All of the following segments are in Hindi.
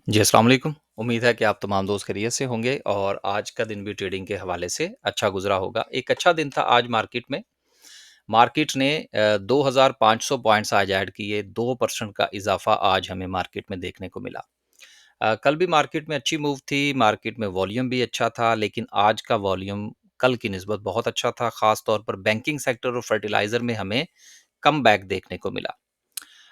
जी, अस्सलाम वालेकुम। उम्मीद है कि आप तमाम दोस्त खैरियत से होंगे और आज का दिन भी ट्रेडिंग के हवाले से अच्छा गुज़रा होगा। एक अच्छा दिन था आज मार्केट में। मार्केट ने 2500 पॉइंट्स आज ऐड किए, 2% का इज़ाफ़ा आज हमें मार्केट में देखने को मिला। कल भी मार्केट में अच्छी मूव थी, मार्केट में वॉल्यूम भी अच्छा था, लेकिन आज का वॉल्यूम कल की निस्बत बहुत अच्छा था, ख़ास तौर पर बैंकिंग सेक्टर और फर्टिलाइज़र में हमें कमबैक देखने को मिला।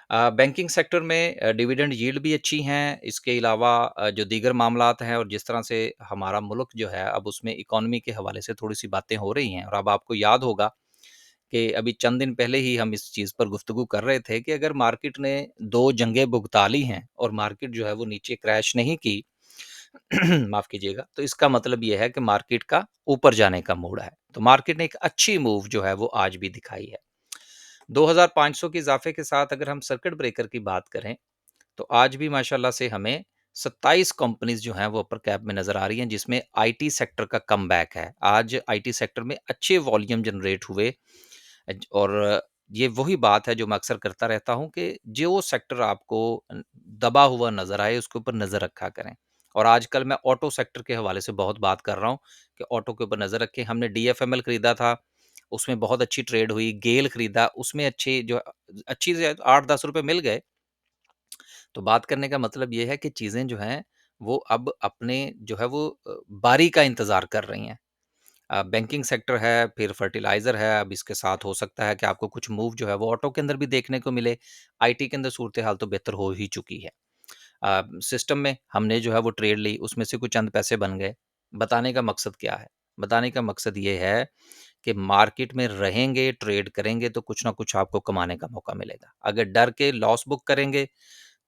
बैंकिंग सेक्टर में डिविडेंड यील्ड भी अच्छी हैं, इसके अलावा जो दीगर मामलात हैं और जिस तरह से हमारा मुल्क जो है अब उसमें इकॉनमी के हवाले से थोड़ी-सी बातें हो रही हैं और अब आपको याद होगा कि अभी चंद दिन पहले ही हम इस चीज़ पर गुफ्तगू कर रहे थे कि अगर मार्केट ने 2 जंगें भुगता ली हैं और मार्केट जो है वो नीचे क्रैश नहीं की माफ़ कीजिएगा, तो इसका मतलब ये है कि मार्केट का ऊपर जाने का मूड है। तो मार्केट ने एक अच्छी मूव जो है वो आज भी दिखाई है। 2500 के इज़ाफ़े के साथ अगर हम सर्किट ब्रेकर की बात करें, तो आज भी माशाल्लाह से हमें 27 कंपनीज़ जो हैं वो अपर कैप में नज़र आ रही हैं, जिसमें आईटी सेक्टर का कमबैक है। आज आईटी सेक्टर में अच्छे वॉल्यूम जनरेट हुए और ये वही बात है जो मैं अक्सर करता रहता हूँ कि जो सेक्टर आपको दबा हुआ नज़र आए, उसके ऊपर नज़र रखा करें। और आजकल मैं ऑटो सेक्टर के हवाले से बहुत बात कर रहा हूँ कि ऑटो के ऊपर नज़र रखें। हमने डीएफएमएल खरीदा था, उसमें बहुत अच्छी ट्रेड हुई। गेल खरीदा, उसमें अच्छी से 8-10 रुपए मिल गए। तो बात करने का मतलब ये है कि चीज़ें जो हैं, वो अब अपने जो है वो बारी का इंतज़ार कर रही हैं। बैंकिंग सेक्टर है, फिर फर्टिलाइज़र है, अब इसके साथ हो सकता है कि आपको कुछ मूव जो है वो ऑटो के अंदर भी देखने को मिले। आईटी के अंदर सूरत-ए-हाल तो बेहतर हो ही चुकी है। सिस्टम में हमने जो है वो ट्रेड ली, उसमें से कुछ चंद पैसे बन गए। बताने का मकसद क्या है? बताने का मकसद ये है कि मार्केट में रहेंगे, ट्रेड करेंगे तो कुछ ना कुछ आपको कमाने का मौका मिलेगा। अगर डर के लॉस बुक करेंगे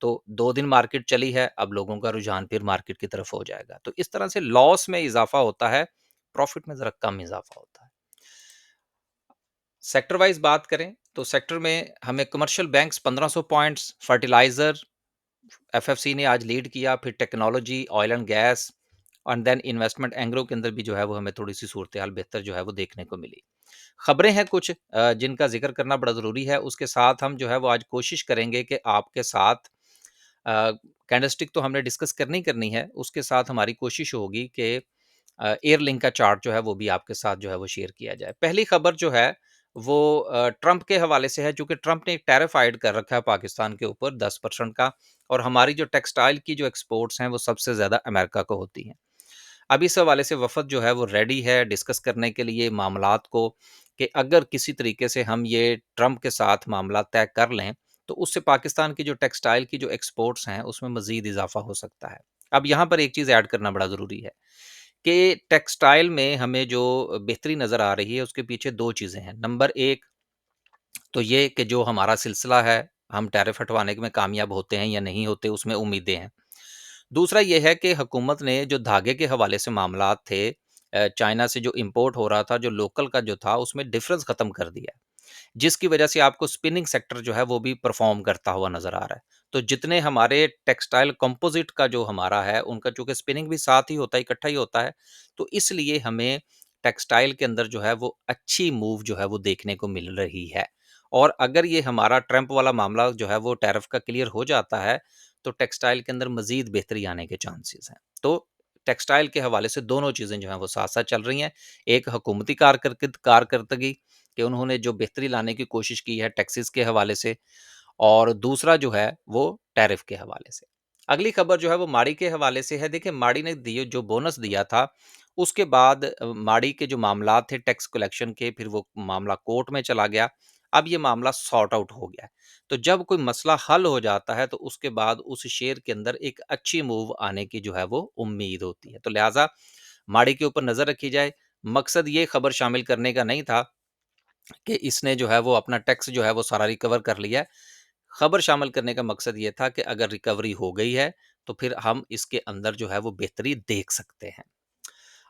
तो 2 दिन मार्केट चली है, अब लोगों का रुझान फिर मार्केट की तरफ हो जाएगा। तो इस तरह से लॉस में इज़ाफ़ा होता है, प्रॉफ़िट में ज़रा कम इज़ाफ़ा होता है। सेक्टर वाइज़ बात करें, तो सेक्टर में हमें commercial banks 1500 points, fertilizer, FFC ने आज लीड किया, फिर technology, oil and gas and then investment Engro के अंदर भी जो है वो हमें थोड़ी-सी सूरत-ए-हाल बेहतर जो है वो देखने को मिली। खबरें हैं कुछ जिनका ज़िक्र करना बड़ा ज़रूरी है, उसके साथ हम जो है वो आज कोशिश करेंगे कि आपके साथ कैंडलस्टिक तो हमने डिस्कस करनी ही करनी है, उसके साथ हमारी कोशिश होगी कि एयरलिंक का चार्ट जो है वो भी आपके साथ जो है वो शेयर किया जाए। पहली खबर जो है वो ट्रंप के हवाले से है, चूँकि ट्रंप ने एक टैरिफ आयड कर रखा है पाकिस्तान के ऊपर 10% का और हमारी जो टेक्सटाइल की जो एक्सपोर्ट्स हैं वो सबसे ज़्यादा अमेरिका को होती हैं। अब इस हवाले से वफ़द जो है वो रेडी है डिस्कस करने के लिए मामलात को कि अगर किसी तरीके से हम ये ट्रंप के साथ मामला तय कर लें, तो उससे पाकिस्तान की जो टेक्सटाइल की जो एक्सपोर्ट्स हैं, उसमें मज़ीद इज़ाफ़ा हो सकता है। अब यहाँ पर एक चीज़ ऐड करना बड़ा ज़रूरी है कि टेक्सटाइल में हमें जो बेहतरी नज़र आ रही है, उसके पीछे 2 चीज़ें हैं। नंबर 1 तो ये कि जो हमारा सिलसिला है, हम टैरिफ हटवाने में कामयाब होते हैं या नहीं होते, उसमें उम्मीदें हैं। दूसरा ये है कि हुकूमत ने जो धागे के हवाले से मामलात थे चाइना से जो इम्पोर्ट हो रहा था, जो लोकल का जो था, उसमें डिफ़रेंस ख़त्म कर दिया है। जिसकी वजह से आपको स्पिनिंग सेक्टर जो है वो भी परफ़ॉर्म करता हुआ नज़र आ रहा है। तो जितने हमारे टेक्सटाइल कंपोज़िट का जो हमारा है, उनका चूँकि स्पिनिंग भी साथ ही होता है, इकट्ठा ही होता है, तो इसलिए हमें टेक्सटाइल के अंदर जो है वो अच्छी मूव जो है वो देखने को मिल रही है। और अगर ये हमारा ट्रंप वाला मामला जो है वो टैरिफ का क्लियर हो जाता है, तो टेक्सटाइल के अंदर मज़ीद बेहतरी आने के चांसेस हैं। तो टेक्सटाइल के हवाले से दोनों चीज़ें जो हैं वो साथ-साथ चल रही हैं। एक हुकूमती कारकर्दगी कि उन्होंने जो बेहतरी लाने की कोशिश की है टैक्सेस के हवाले से और दूसरा जो है वो टैरिफ के हवाले से। अगली खबर जो है वो माड़ी के हवाले से है। देखिए माड़ी ने दिए जो बोनस दिया था, उसके बाद माड़ी के जो मामलात थे टैक्स कलेक्शन के फिर वो मामला कोर्ट में चला गया। अब ये मामला सॉर्ट आउट हो गया है। तो जब कोई मसला हल हो जाता है तो उसके बाद उस शेयर के अंदर एक अच्छी मूव आने की जो है वो उम्मीद होती है। तो लिहाज़ा माड़ी के ऊपर नज़र रखी जाए। मकसद ये खबर शामिल करने का नहीं था कि इसने जो है वो अपना टैक्स जो है वो सारा रिकवर कर लिया है। खबर शामिल करने का मकसद ये था कि अगर रिकवरी हो गई है, तो फिर हम इसके अंदर जो है वो बेहतरी देख सकते हैं।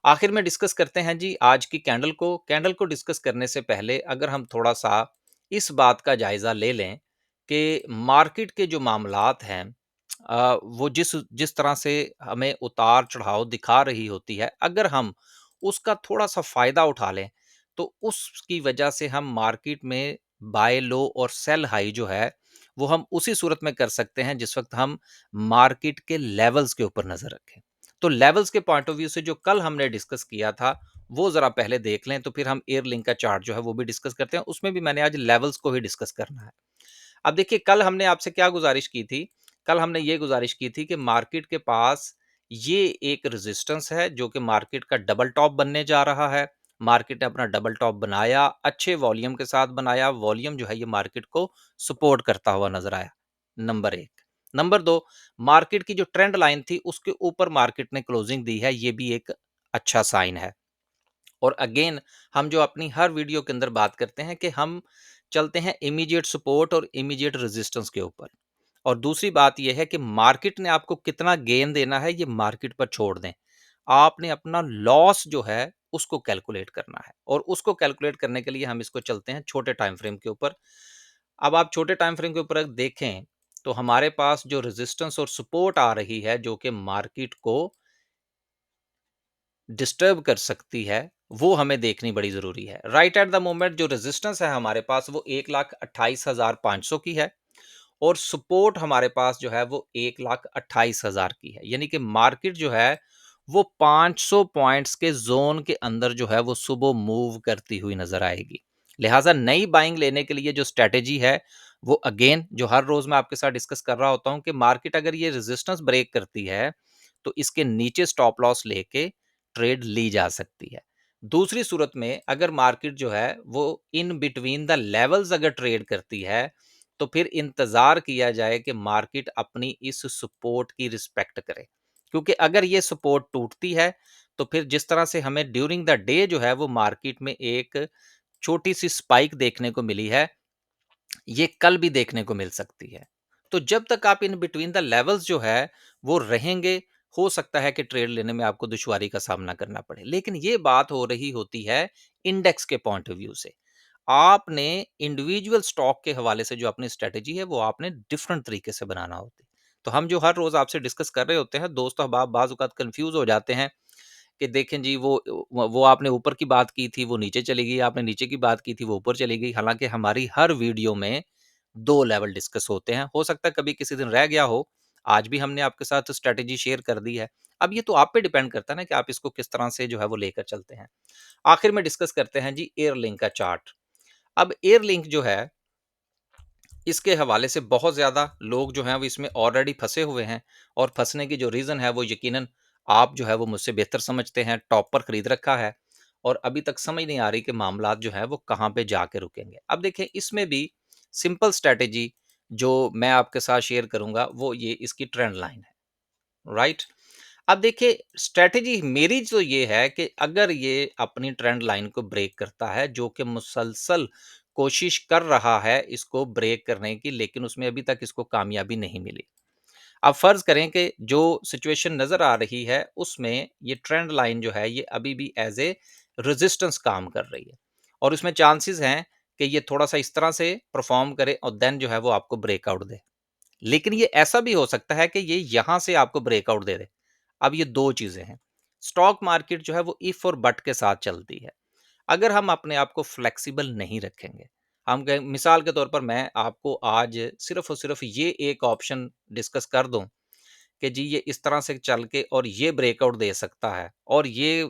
आखिर में डिस्कस करते हैं जी आज की कैंडल को। कैंडल को डिस्कस करने से पहले अगर हम थोड़ा-सा इस बात का जायज़ा ले लें कि मार्केट के जो मामलात हैं वो जिस जिस तरह से हमें उतार-चढ़ाव दिखा रही होती है, अगर हम उसका थोड़ा-सा फ़ायदा उठा लें, तो उसकी वजह से हम मार्केट में बाय लो और सेल हाई जो है, वो हम उसी सूरत में कर सकते हैं जिस वक़्त हम मार्केट के लेवल्स के ऊपर नज़र रखें। तो लेवल्स के पॉइंट ऑफ व्यू से जो कल हमने डिस्कस किया था, वो ज़रा पहले देख लें, तो फिर हम एयरलिंक का चार्ट जो है वो भी डिस्कस करते हैं। उसमें भी मैंने आज लेवल्स को ही डिस्कस करना है। अब देखिए, कल हमने आपसे क्या गुज़ारिश की थी? कल हमने ये गुज़ारिश की थी कि मार्केट के पास ये एक रेजिस्टेंस है जो कि मार्केट का डबल टॉप बनने जा रहा है। मार्केट ने अपना डबल टॉप बनाया, अच्छे वॉल्यूम के साथ बनाया। वॉल्यूम जो है ये मार्केट को सपोर्ट करता हुआ नज़र आया, नंबर 1। नंबर 2, मार्केट की जो ट्रेंड लाइन थी उसके ऊपर मार्केट ने क्लोजिंग दी है, ये भी एक अच्छा साइन है। और अगेन, हम जो अपनी हर वीडियो के अंदर बात करते हैं कि हम चलते हैं इमीडिएट सपोर्ट और इमीडिएट रेजिस्टेंस के ऊपर। और दूसरी बात यह है कि मार्केट ने आपको कितना गेन देना है ये मार्केट पर छोड़ दें। आपने अपना लॉस जो है उसको कैलकुलेट करना है, और उसको कैलकुलेट करने के लिए हम इसको चलते हैं छोटे टाइम फ्रेम के ऊपर। अब आप छोटे टाइम फ्रेम के ऊपर अगर देखें, तो हमारे पास जो रेजिस्टेंस और सपोर्ट आ रही है जो कि मार्केट को डिस्टर्ब कर सकती है, वो हमें देखनी बड़ी ज़रूरी है। राइट एट द मोमेंट जो रेजिस्टेंस है हमारे पास वो 1,28,500 की है, और सपोर्ट हमारे पास जो है वो 1,28,000 की है। यानी कि मार्केट जो है वो 500 पॉइंट्स के ज़ोन के अंदर जो है वो सुबह मूव करती हुई नज़र आएगी। लिहाज़ा नई बाइंग लेने के लिए जो स्ट्रैटेजी है, वो अगेन जो हर रोज़ मैं आपके साथ डिस्कस कर रहा होता हूँ कि मार्केट अगर ये रेजिस्टेंस ब्रेक करती है, तो इसके नीचे स्टॉप लॉस लेके ट्रेड ली जा सकती है। दूसरी सूरत में अगर मार्केट जो है वो इन बिटवीन द लेवल्स अगर ट्रेड करती है, तो फिर इंतजार किया जाए कि मार्केट अपनी इस सपोर्ट की रिस्पेक्ट करे। क्योंकि अगर ये सपोर्ट टूटती है, तो फिर जिस तरह से हमें ड्यूरिंग द डे जो है वो मार्केट में एक छोटी सी स्पाइक देखने को मिली है, ये कल भी देखने को मिल सकती है। तो जब तक आप इन बिटवीन द लेवल्स जो है वो रहेंगे, हो सकता है कि ट्रेड लेने में आपको दुश्वारी का सामना करना पड़े। लेकिन ये बात हो रही होती है इंडेक्स के पॉइंट ऑफ व्यू से। आपने इंडिविजुअल स्टॉक के हवाले से जो अपनी स्ट्रेटेजी है वो आपने डिफरेंट तरीके से बनाना होती है। तो हम जो हर रोज आपसे डिस्कस कर रहे होते हैं दोस्तों, अब आप बाज औकात कंफ्यूज हो जाते हैं कि देखें जी, वो आपने ऊपर की बात की थी वो नीचे चली गई, आपने नीचे की बात की थी वो ऊपर चली गई। हालांकि हमारी हर वीडियो में 2 लेवल डिस्कस होते हैं। हो सकता है कभी किसी दिन रह गया हो, आज भी हमने आपके साथ स्ट्रेटेजी शेयर कर दी है। अब ये तो आप पे डिपेंड करता है ना कि आप इसको किस तरह से जो है वो लेकर चलते हैं। आखिर में डिस्कस करते हैं जी एयरलिंक का चार्ट। अब एयरलिंक जो है, इसके हवाले से बहुत ज़्यादा लोग जो हैं वो इसमें ऑलरेडी फँसे हुए हैं, और फँसने की जो रीज़न है वो यकीनन आप जो है वो मुझसे बेहतर समझते हैं, टॉप पर खरीद रखा है, और अभी तक समझ नहीं आ रही कि मामलात जो हैं वो कहाँ पे जाके रुकेंगे। अब देखिए, इसमें भी सिंपल स्ट्रैटेजी जो मैं आपके साथ शेयर करूँगा वो ये इसकी ट्रेंड लाइन है, राइट? अब देखिए, स्ट्रैटेजी मेरी तो ये है कि अगर ये अपनी ट्रेंड लाइन को ब्रेक करता है, जो कि मुसलसल कोशिश कर रहा है इसको ब्रेक करने की, लेकिन उसमें अभी तक इसको कामयाबी नहीं मिली। अब फर्ज करें कि जो सिचुएशन नजर आ रही है उसमें ये ट्रेंड लाइन जो है ये अभी भी एज ए रेजिस्टेंस काम कर रही है, और उसमें चांसेस हैं कि ये थोड़ा सा इस तरह से परफॉर्म करे और देन जो है वो आपको ब्रेकआउट दे। लेकिन ये ऐसा भी हो सकता है कि ये यहां से आपको ब्रेकआउट दे दे। अब ये दो चीजें हैं। स्टॉक मार्केट जो है वो इफ और बट के साथ चलती है। अगर हम अपने आप को फ्लेक्सिबल नहीं रखेंगे, मिसाल के तौर पर मैं आपको आज सिर्फ और सिर्फ ये एक ऑप्शन डिस्कस कर दूं कि जी ये इस तरह से चल के और ये ब्रेकआउट दे सकता है, और ये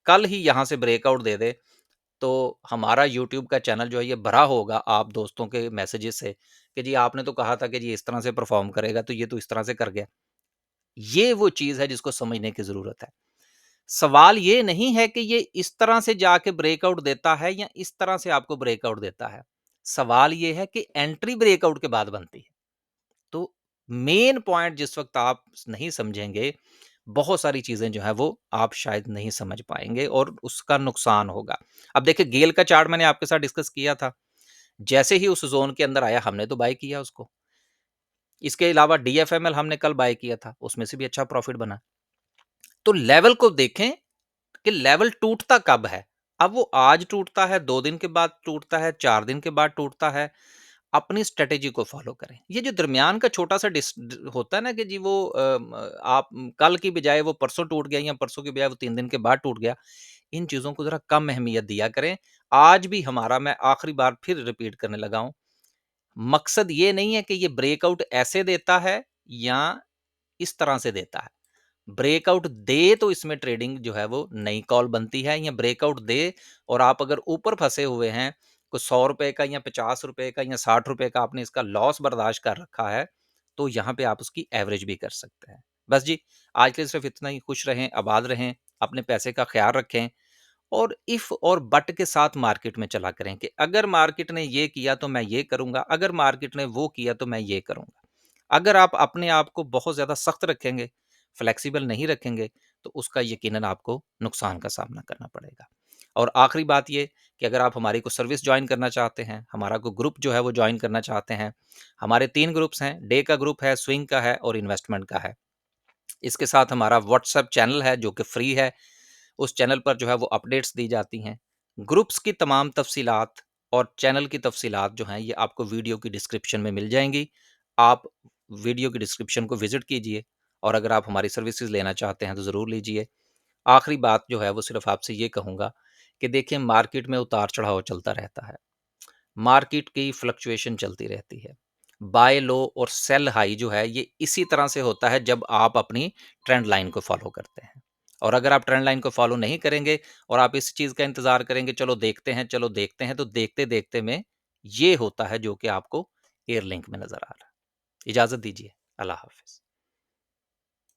कल ही यहाँ से ब्रेकआउट दे दे, तो हमारा यूट्यूब का चैनल जो है ये भरा होगा आप दोस्तों के मैसेजेस से कि जी आपने तो कहा था कि जी इस तरह से परफॉर्म करेगा, तो ये तो इस तरह से कर गया। ये वो चीज़ है जिसको समझने की ज़रूरत है। सवाल ये नहीं है कि ये इस तरह से जाके ब्रेकआउट देता है या इस तरह से आपको ब्रेकआउट देता है। सवाल ये है कि एंट्री ब्रेकआउट के बाद बनती है। तो मेन पॉइंट जिस वक़्त आप नहीं समझेंगे, बहुत सारी चीज़ें जो हैं वो आप शायद नहीं समझ पाएँगे और उसका नुकसान होगा। अब देखिए, गेल का चार्ट मैंने आपके साथ डिस्कस किया था। जैसे ही उस ज़ोन के अंदर आया हमने तो बाय किया उसको। इसके अलावा डीएफएमएल हमने कल बाय किया था, उसमें से भी अच्छा प्रॉफिट बना। तो लेवल को देखें कि लेवल टूटता कब है। अब वो आज टूटता है, 2 दिन के बाद टूटता है, 4 दिन के बाद टूटता है, अपनी स्ट्रैटेजी को फॉलो करें। ये जो दरमियान का छोटा-सा होता है ना कि जी वो आप कल की बजाय वो परसों टूट गया या परसों की बजाय वो 3 दिन के बाद टूट गया, इन चीज़ों को ज़रा कम अहमियत दिया करें। आज भी हमारा, मैं आखिरी बार फिर रिपीट करने लगा हूँ, मकसद ये नहीं है कि ये ब्रेकआउट ऐसे देता है या इस तरह से देता है। ब्रेकआउट दे तो इसमें ट्रेडिंग जो है वो नई कॉल बनती है, या ब्रेकआउट दे और आप अगर ऊपर फंसे हुए हैं, कुछ ₹100 का या ₹50 का या ₹60 का आपने इसका लॉस बर्दाश्त कर रखा है, तो यहाँ पे आप उसकी एवरेज भी कर सकते हैं। बस जी, आज के लिए सिर्फ इतना ही। खुश रहें, आबाद रहें, अपने पैसे का ख्याल रखें और इफ और बट के साथ मार्केट में चला करें कि अगर मार्केट ने ये किया तो मैं ये करूंगा, अगर मार्केट ने वो किया तो मैं ये करूंगा। अगर आप अपने आप को बहुत ज्यादा सख्त रखेंगे, फ्लेक्सिबल नहीं रखेंगे, तो उसका यकीनन आपको नुकसान का सामना करना पड़ेगा। और आखिरी बात ये कि अगर आप हमारी को सर्विस ज्वाइन करना चाहते हैं, हमारा को ग्रुप जो है वो ज्वाइन करना चाहते हैं, हमारे 3 ग्रुप्स हैं, डे का ग्रुप है, स्विंग का है और इन्वेस्टमेंट का है। इसके साथ हमारा व्हाट्सएप चैनल है जो कि फ्री है। उस चैनल पर जो है वो अपडेट्स दी जाती हैं। ग्रुप्स की तमाम तफसीलात और चैनल की तफसीलात जो हैं ये आपको वीडियो की डिस्क्रिप्शन में मिल जाएंगी। आप वीडियो की डिस्क्रिप्शन को विजिट कीजिए और अगर आप हमारी सर्विसेज लेना चाहते हैं तो ज़रूर लीजिए। आखिरी बात जो है वो सिर्फ आपसे ये कहूँगा कि देखिए, मार्केट में उतार चढ़ाव चलता रहता है। मार्केट की फ्लक्चुएशन चलती रहती है। बाय लो और सेल हाई जो है ये इसी तरह से होता है जब आप अपनी ट्रेंड लाइन को फॉलो करते हैं। और अगर आप ट्रेंड लाइन को फॉलो नहीं करेंगे और आप इस चीज का इंतजार करेंगे, चलो देखते हैं, चलो देखते हैं, तो देखते देखते में ये होता है जो कि आपको एयर लिंक में नजर आ रहा है। इजाजत दीजिए। अल्लाह हाफिज।